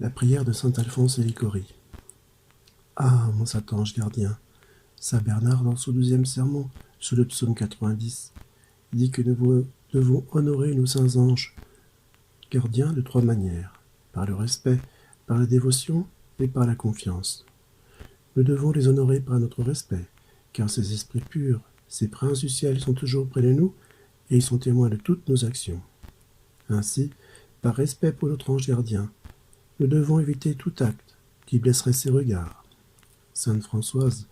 La prière de saint Alphonse et Licorie. Ah, mon saint ange gardien, saint Bernard, dans son 12e sermon, sur le psaume 90, dit que nous devons honorer nos saints anges gardiens de 3 manières, par le respect, par la dévotion et par la confiance. Nous devons les honorer par notre respect, car ces esprits purs, ces princes du ciel sont toujours près de nous et ils sont témoins de toutes nos actions. Ainsi, par respect pour notre ange gardien, nous devons éviter tout acte qui blesserait ses regards. Sainte Françoise,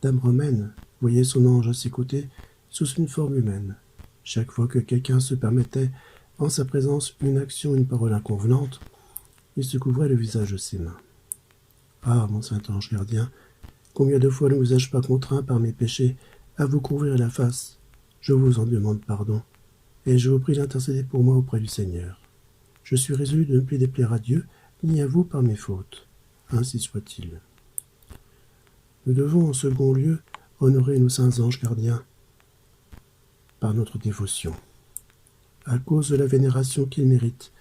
dame romaine, voyait son ange à ses côtés sous une forme humaine. Chaque fois que quelqu'un se permettait, en sa présence, une action, une parole inconvenante, il se couvrait le visage de ses mains. Ah, mon saint ange gardien, combien de fois ne vous ai-je pas contraint par mes péchés à vous couvrir la face? Je vous en demande pardon, et je vous prie d'intercéder pour moi auprès du Seigneur. Je suis résolu de ne plus déplaire à Dieu, ni à vous par mes fautes. Ainsi soit-il. Nous devons en second lieu honorer nos saints anges gardiens par notre dévotion. À cause de la vénération qu'ils méritent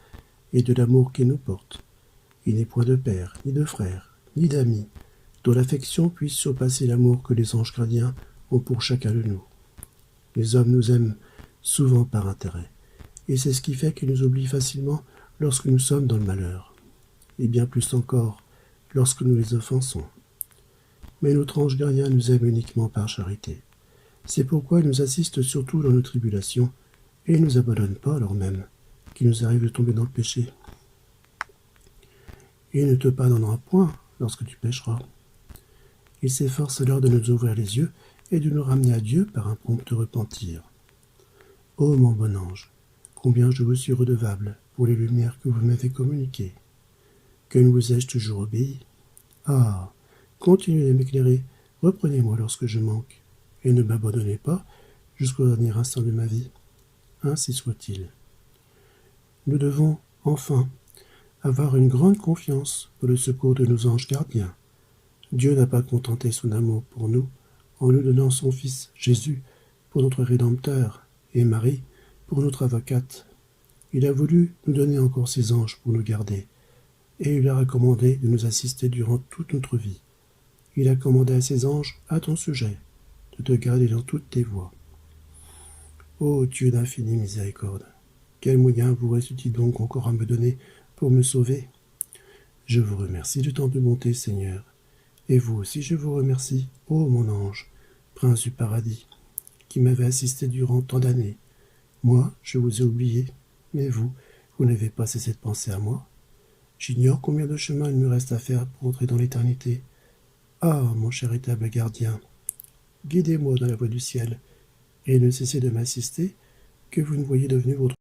et de l'amour qu'ils nous portent, il n'est point de père, ni de frère, ni d'amis, dont l'affection puisse surpasser l'amour que les anges gardiens ont pour chacun de nous. Les hommes nous aiment souvent par intérêt, et c'est ce qui fait qu'ils nous oublient facilement lorsque nous sommes dans le malheur, et bien plus encore lorsque nous les offensons. Mais notre ange gardien nous aime uniquement par charité. C'est pourquoi il nous assiste surtout dans nos tribulations, et il ne nous abandonne pas alors même qu'il nous arrive de tomber dans le péché. Il ne te pardonnera point lorsque tu pécheras. Il s'efforce alors de nous ouvrir les yeux et de nous ramener à Dieu par un prompt repentir. Ô mon bon ange, combien je vous suis redevable pour les lumières que vous m'avez communiquées. Que ne vous ai-je toujours obéi? Ah, continuez de m'éclairer, reprenez-moi lorsque je manque, et ne m'abandonnez pas jusqu'au dernier instant de ma vie. Ainsi soit-il. Nous devons, enfin, avoir une grande confiance pour le secours de nos anges gardiens. Dieu n'a pas contenté son amour pour nous en nous donnant son Fils Jésus pour notre Rédempteur et Marie pour notre avocate. Il a voulu nous donner encore ses anges pour nous garder, et il leur a commandé de nous assister durant toute notre vie. Il a commandé à ses anges, à ton sujet, de te garder dans toutes tes voies. Ô Dieu d'infinie miséricorde, quel moyen vous reste-t-il donc encore à me donner pour me sauver? Je vous remercie de tant de bonté, Seigneur, et vous aussi je vous remercie, ô mon ange, prince du paradis, qui m'avez assisté durant tant d'années. Moi, je vous ai oublié, mais vous n'avez pas cessé de penser à moi. J'ignore combien de chemin il me reste à faire pour entrer dans l'éternité. Ah, mon charitable gardien, guidez-moi dans la voie du ciel, et ne cessez de m'assister, que vous ne voyez devenir votre